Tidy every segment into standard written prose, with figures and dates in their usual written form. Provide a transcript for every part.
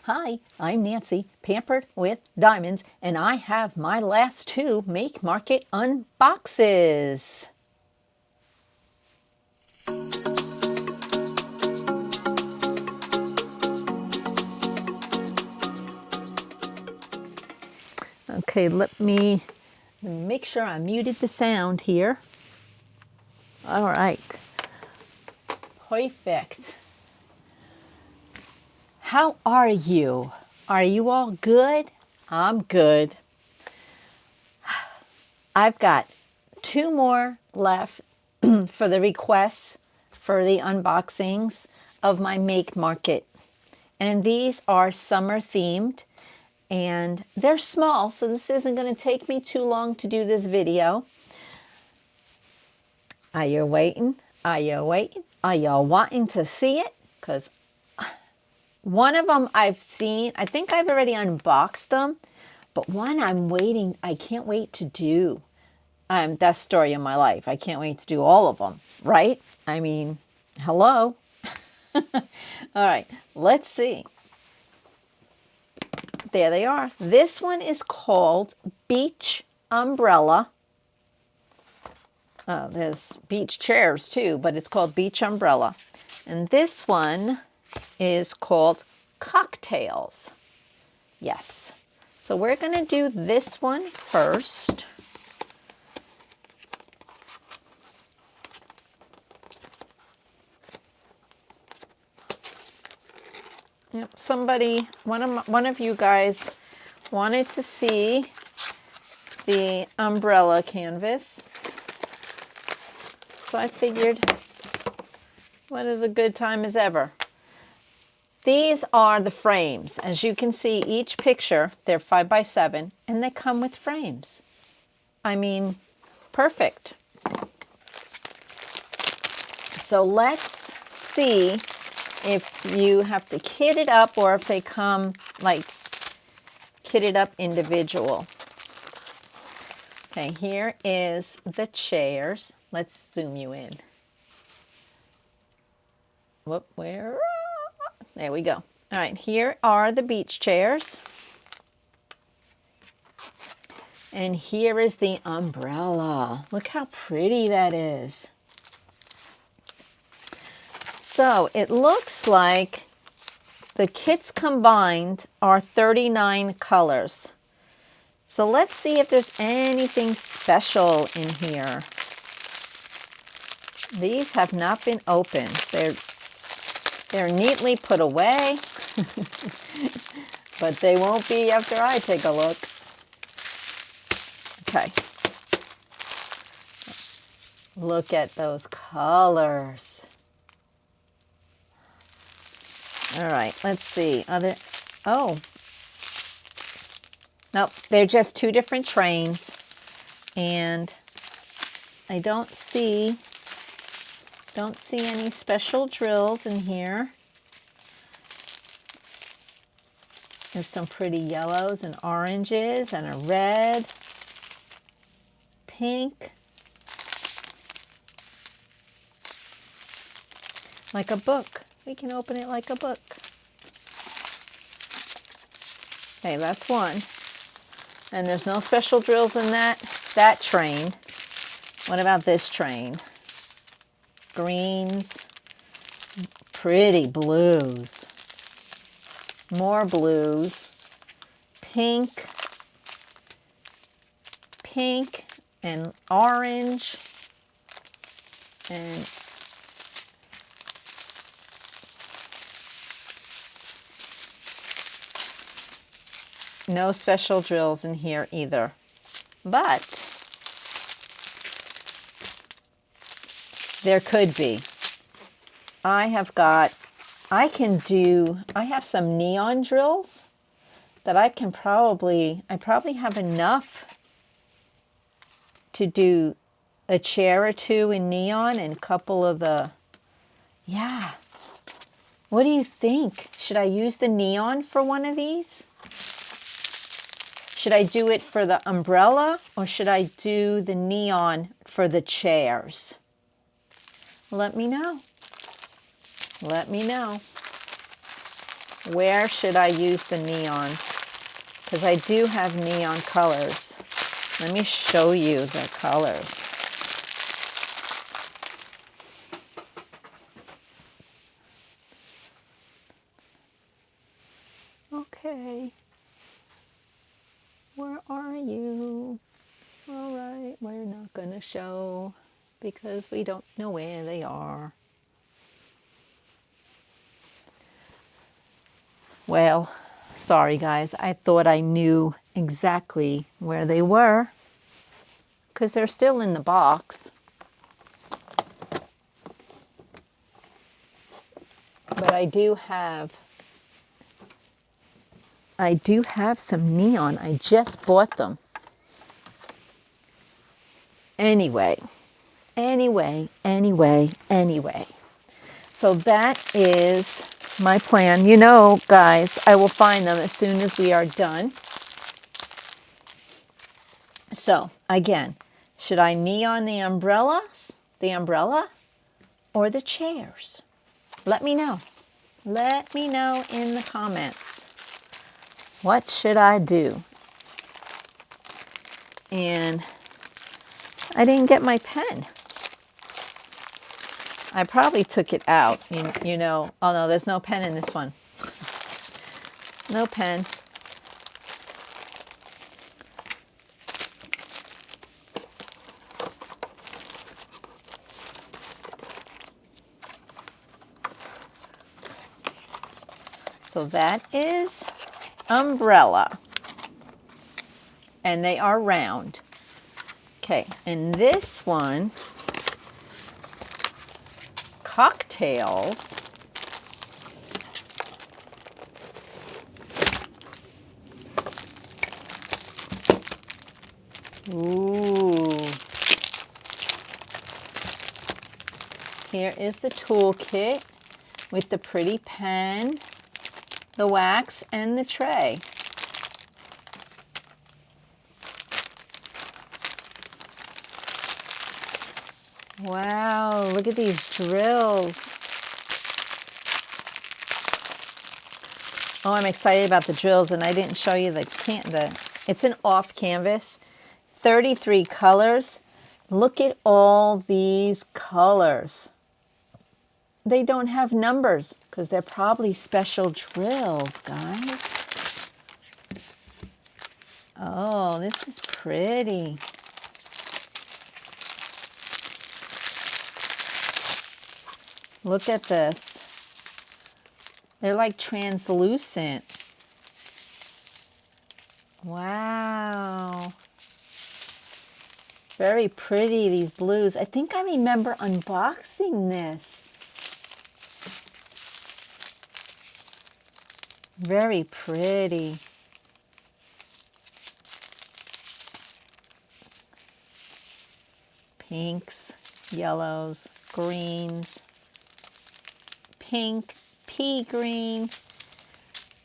Hi, I'm Nancy, Pampered with Diamonds, and I have my last two Make Market unboxes. Okay, let me make sure I muted the sound here. All right. Perfect. How are you? Are you all good? I'm good. I've got two more left for the requests for the unboxings of my Make Market. And these are summer themed and they're small, so this isn't going to take me too long to do this video. Are you waiting? Are you waiting? Are you wanting to see it? Because one of them I've seen, I think I've already unboxed them, but one I'm waiting, I can't wait to do. Best story of my life. I can't wait to do all of them, right? I mean, hello. All right, let's see. There they are. This one is called Beach Umbrella. There's beach chairs too, but it's called Beach Umbrella. And this one is called Cocktails. Yes. So we're going to do this one first. Yep, somebody, one of you guys wanted to see the umbrella canvas. So I figured, what is a good time as ever? These are the frames. As you can see, each picture, they're 5x7, and they come with frames. I mean, perfect. So let's see if you have to kit it up or if they come like kitted up individual. Okay, here is the chairs. Let's zoom you in. Whoop, where? There we go. All right, here are the beach chairs. And here is the umbrella. Look how pretty that is. So it looks like the kits combined are 39 colors. So let's see if there's anything special in here. These have not been opened. They're neatly put away, but they won't be after I take a look. Okay. Look at those colors. All right, let's see. Oh. Nope, they're just two different trains. And I don't see any special drills in here. There's some pretty yellows and oranges and a red, pink. Like a book. We can open it like a book. Okay, that's one. And there's no special drills in that train. What about this train? Greens, pretty blues, more blues, pink and orange, and no special drills in here either. But there could be. I have some neon drills that I probably have enough to do a chair or two in neon and a couple of the, yeah. What do you think? Should I use the neon for one of these? Should I do it for the umbrella or should I do the neon for the chairs? Let me know. Let me know. Where should I use the neon? Because I do have neon colors. Let me show you the colors. Okay. Where are you? All right, we're not going to show because we don't know where they are. Well, sorry guys, I thought I knew exactly where they were because they're still in the box. But I do have some neon. I just bought them. Anyway. So that is my plan. You know, guys, I will find them as soon as we are done. So, again, should I neon the umbrella, or the chairs? Let me know. Let me know in the comments. What should I do? And I didn't get my pen. I probably took it out, you know. Oh no, there's no pen in this one. No pen. So that is umbrella. And they are round. Okay, and this one, cocktails. Ooh. Here is the toolkit with the pretty pen, the wax, and the tray. Wow, look at these drills. Oh, I'm excited about the drills, and I didn't show you it's an off canvas, 33 colors. Look at all these colors. They don't have numbers because they're probably special drills, guys. Oh, this is pretty. Look at this. They're like translucent. Wow. Very pretty, these blues. I think I remember unboxing this. Very pretty. Pinks, yellows, greens, pink, pea green,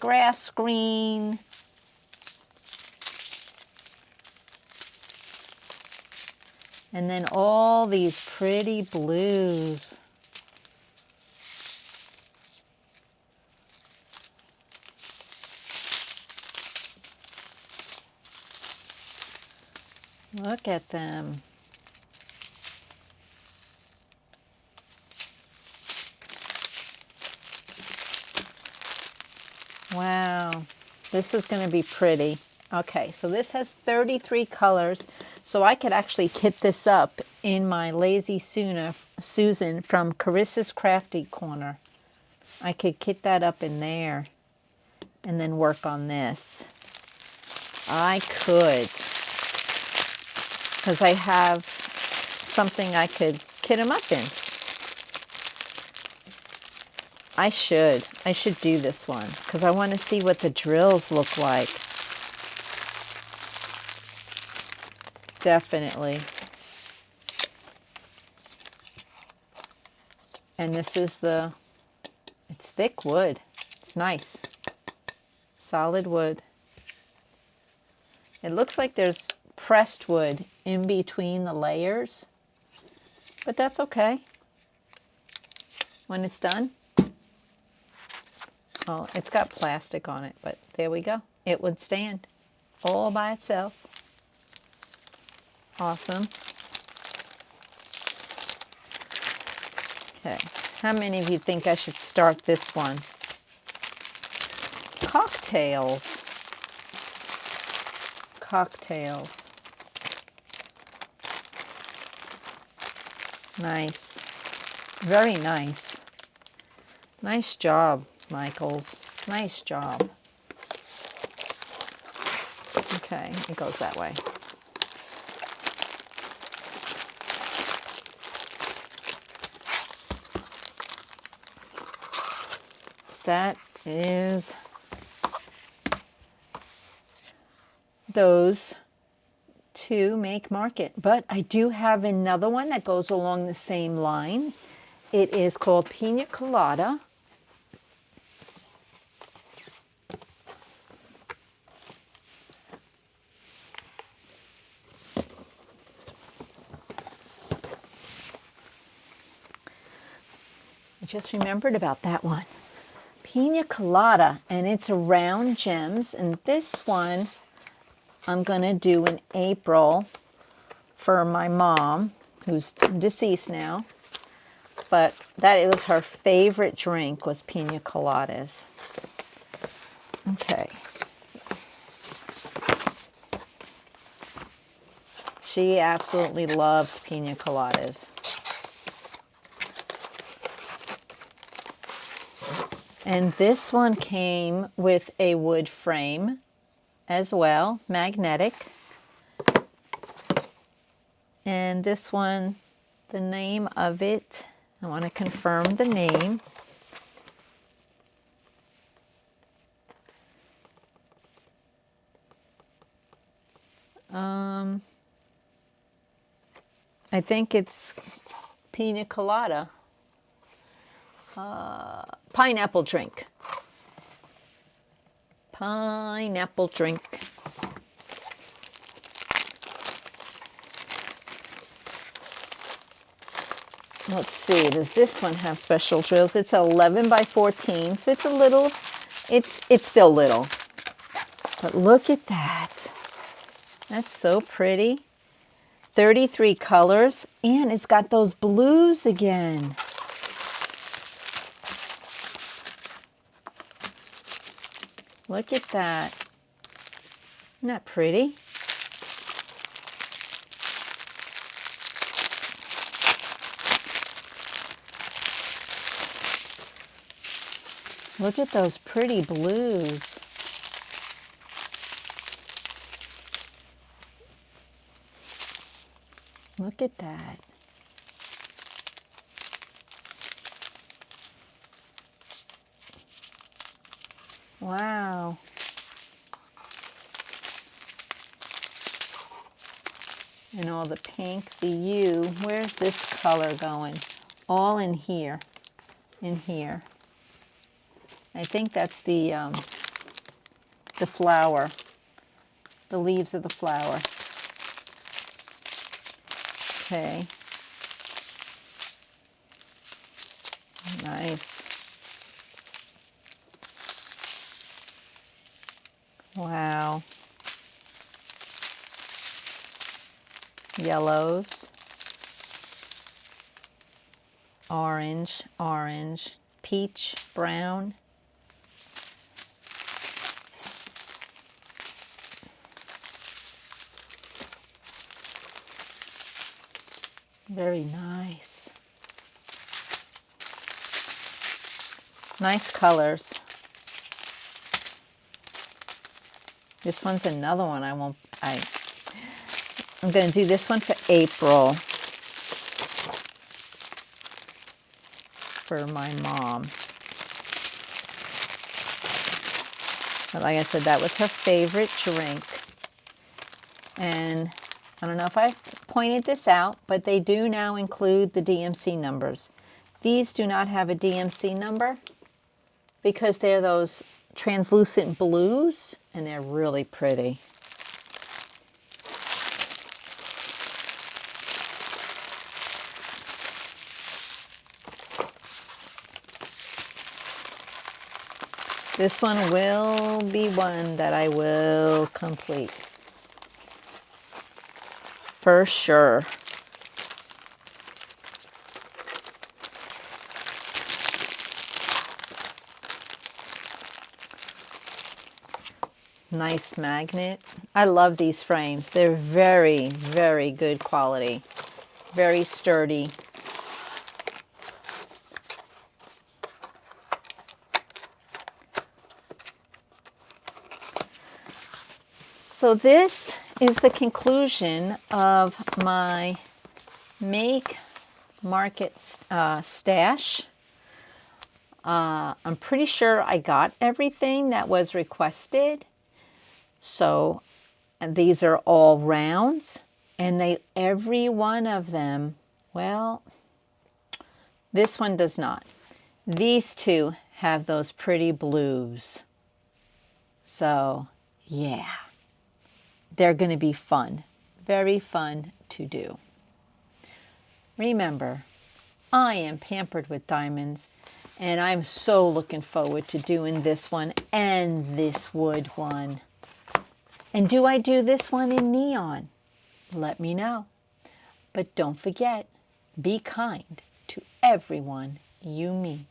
grass green, and then all these pretty blues. Look at them. Wow, this is going to be pretty. Okay, so this has 33 colors, so I could actually kit this up in my Lazy Susan from Carissa's Crafty Corner. I could kit that up in there and then work on this. I could, because I have something I could kit them up in. I should do this one because I want to see what the drills look like. Definitely. And this is it's thick wood. It's nice. Solid wood. It looks like there's pressed wood in between the layers, but that's okay when it's done. Oh, it's got plastic on it, but there we go. It would stand all by itself. Awesome. Okay, how many of you think I should start this one? Cocktails. Cocktails. Nice. Very nice. Nice job, Michaels. Nice job. Okay, it goes that way. That is those two make market. But I do have another one that goes along the same lines. It is called Pina Colada. I just remembered about that one. Pina Colada, and it's around gems, and this one I'm going to do in April for my mom, who's deceased now, but that it was her favorite drink was pina coladas. Okay. She absolutely loved pina coladas. And this one came with a wood frame as well, magnetic. And this one, the name of it, I want to confirm the name. I think it's pina colada. Pineapple drink. Pineapple drink. Let's see, does this one have special drills? It's 11 by 14, so it's a little, it's still little. But look at that. That's so pretty. 33 colors, and it's got those blues again. Look at that. Isn't that pretty? Look at those pretty blues. Look at that. Wow. And all the pink, the U. Where's this color going? All in here. In here. I think that's the flower. The leaves of the flower. Okay. Nice. Wow. Yellows. Orange, orange, peach, brown. Very nice. Nice colors. This one's another one I'm going to do this one for April for my mom. But like I said, that was her favorite drink. And I don't know if I pointed this out, but they do now include the DMC numbers. These do not have a DMC number because they're those translucent blues, and they're really pretty. This one will be one that I will complete. For sure. Nice magnet. I love these frames. They're very, very good quality. Very sturdy. So this is the conclusion of my Make Market stash. I'm pretty sure I got everything that was requested. So and these are all rounds, and every one of them, well, this one does not. These two have those pretty blues. So yeah, they're going to be fun. Very fun to do. Remember, I am pampered with diamonds, and I'm so looking forward to doing this one and this wood one. And do I do this one in neon? Let me know. But don't forget, be kind to everyone you meet.